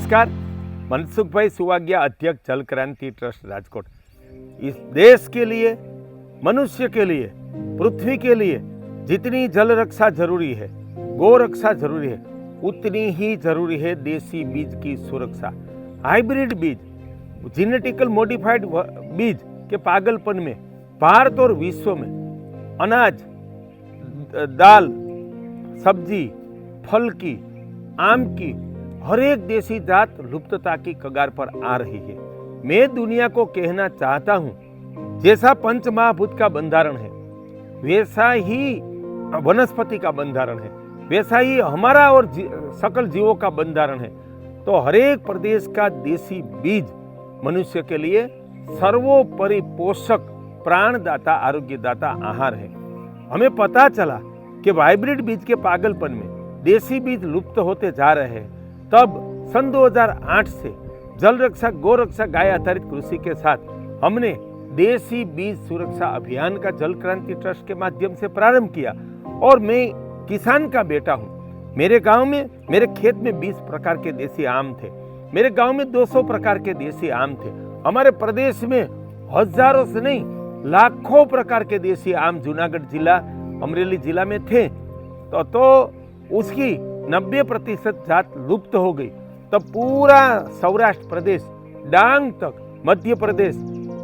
नमस्कार, मनसुख भाई सुवाग्या, अध्यक्ष जल क्रांति ट्रस्ट राजकोट। इस देश के लिए, मनुष्य के लिए, पृथ्वी के लिए जितनी जल रक्षा जरूरी है, गौ रक्षा जरूरी है, उतनी ही जरूरी है देसी बीज की सुरक्षा। हाइब्रिड बीज, जेनेटिकल मॉडिफाइड बीज के पागलपन में भारत और विश्व में अनाज, दाल, सब्जी, फल की, आम की हर एक देसी जात लुप्तता की कगार पर आ रही है। मैं दुनिया को कहना चाहता हूं, जैसा पंचमहाभूत का बंधारण है, वैसा ही वनस्पति का बंधारण है, वैसा ही हमारा और सकल जीवों का बंधारण है। तो हर एक प्रदेश का देसी बीज मनुष्य के लिए सर्वोपरि पोषक, प्राणदाता, आरोग्यदाता आहार है। हमें पता चला कि हाइब्रिड बीज के पागलपन में देसी बीज लुप्त होते जा रहे हैं। तब सन 2008 से जल रक्षा, गौ रक्षा, गाय आधारित कृषि के साथ हमने देसी बीज सुरक्षा अभियान का जल क्रांति ट्रस्ट के माध्यम से प्रारंभ किया। और मैं किसान का बेटा हूँ। मेरे गांव में, मेरे खेत में 20 प्रकार के देसी आम थे। मेरे गांव में 200 प्रकार के देसी आम थे। हमारे प्रदेश में हजारों से नहीं, लाखों प्रकार के देसी आम जूनागढ़ जिला, अमरेली जिला में थे। तो उसकी 90% जात लुप्त हो गई। तब पूरा सौराष्ट्र प्रदेश, डांग तक, मध्य प्रदेश,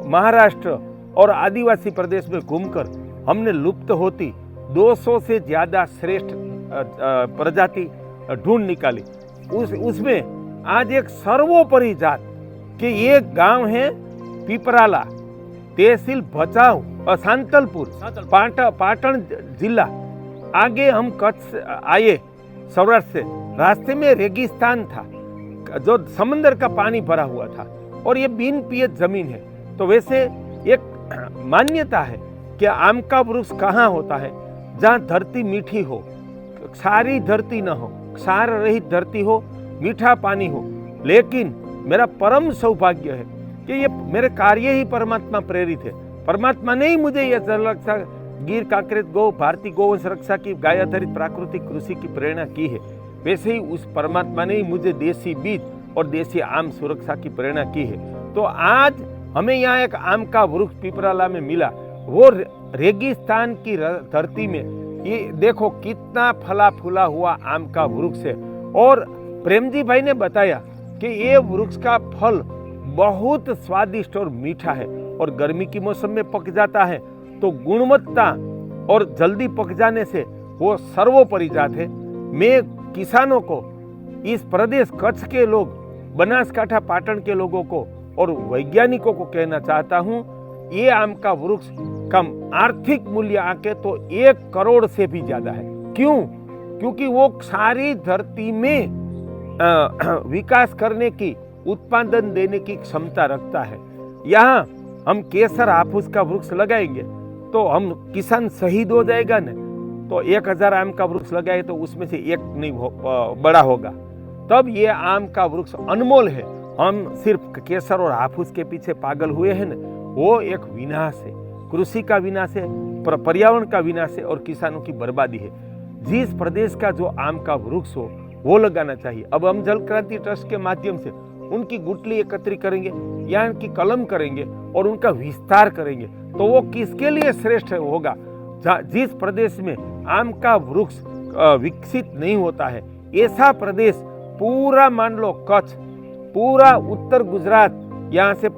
महाराष्ट्र और आदिवासी प्रदेश में घूमकर हमने लुप्त होती 200 से ज्यादा श्रेष्ठ प्रजाति ढूंढ निकाली। उसमें आज एक सर्वोपरि जात कि ये गांव है पिपराला, तहसील भचाऊ और सांतलपुर, पाटन जिला। आगे हम कच्छ आए सौराष्ट्र से, रास्ते में रेगिस्तान था जो समंदर का पानी भरा हुआ था और ये बिन पियत जमीन है। तो वैसे एक मान्यता है कि आम का वृक्ष कहाँ होता है? जहाँ धरती मीठी हो, क्षारी धरती न हो, क्षार रहित धरती हो, मीठा पानी हो। लेकिन मेरा परम सौभाग्य है कि ये मेरे कार्य ही परमात्मा प्रेरित है। परमात्मा ने ही मुझे यह जल रक्षा, गिर कांकरेज गौ, भारतीय गौवंश रक्षा की, गाय आधारित प्राकृतिक कृषि की प्रेरणा की है। वैसे ही उस परमात्मा ने ही मुझे देसी बीज और देसी आम सुरक्षा की प्रेरणा की है। तो आज हमें यहाँ एक आम का वृक्ष पिपराला में मिला। वो रेगिस्तान की धरती में ये देखो कितना फला फूला हुआ आम का वृक्ष है। और प्रेमजी भाई ने बताया कि ये वृक्ष का फल बहुत स्वादिष्ट और मीठा है और गर्मी की मौसम में पक जाता है। तो गुणवत्ता और जल्दी पक जाने से वो सर्वोपरि जात है। मैं किसानों को, इस प्रदेश कच्छ के लोग, बनासकांठा पाटन के लोगों को और वैज्ञानिकों को कहना चाहता हूँ, ये आम का वृक्ष का आर्थिक मूल्य आके तो 1 करोड़ से भी ज्यादा है। क्यों? क्योंकि वो सारी धरती में विकास करने की, उत्पादन देने की क्षमता रखता है। यहाँ हम केसर, हाफूस का वृक्ष लगाएंगे तो हम किसान शहीद हो जाएगा न। तो 1000 आम का वृक्ष लगाए तो उसमें से एक नहीं बड़ा होगा। तब ये आम का वृक्ष अनमोल है। हम सिर्फ केसर और हाफूस के पीछे पागल हुए हैं न, वो एक विनाश है, कृषि का विनाश है, पर्यावरण का विनाश है और किसानों की बर्बादी है। जिस प्रदेश का जो आम का वृक्ष हो वो लगाना चाहिए। अब हम जल क्रांति ट्रस्ट के माध्यम से उनकी गुठली एकत्रित करेंगे या उनकी कलम करेंगे और उनका विस्तार करेंगे। तो वो किसके लिए श्रेष्ठ होगा? जिस प्रदेश में आम का वृक्ष विकसित नहीं होता है, ऐसा प्रदेश पूरा मान लो कच्छ, पूरा उत्तर गुजरात, यहाँ से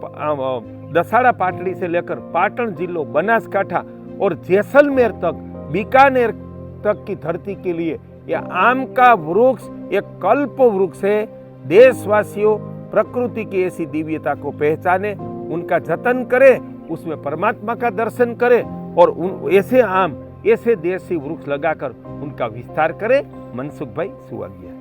दसाड़ा पाटड़ी से लेकर पाटन जिलों, बनासकांठा और जैसलमेर तक, बीकानेर तक की धरती के लिए यह आम का वृक्ष एक कल्प वृक्ष है। देशवासियों प्रकृति की ऐसी दिव्यता को पहचाने, उनका जतन करें, उसमें परमात्मा का दर्शन करें और ऐसे आम, ऐसे देसी वृक्ष लगाकर उनका विस्तार करें। मनसुख भाई सुवाग्या।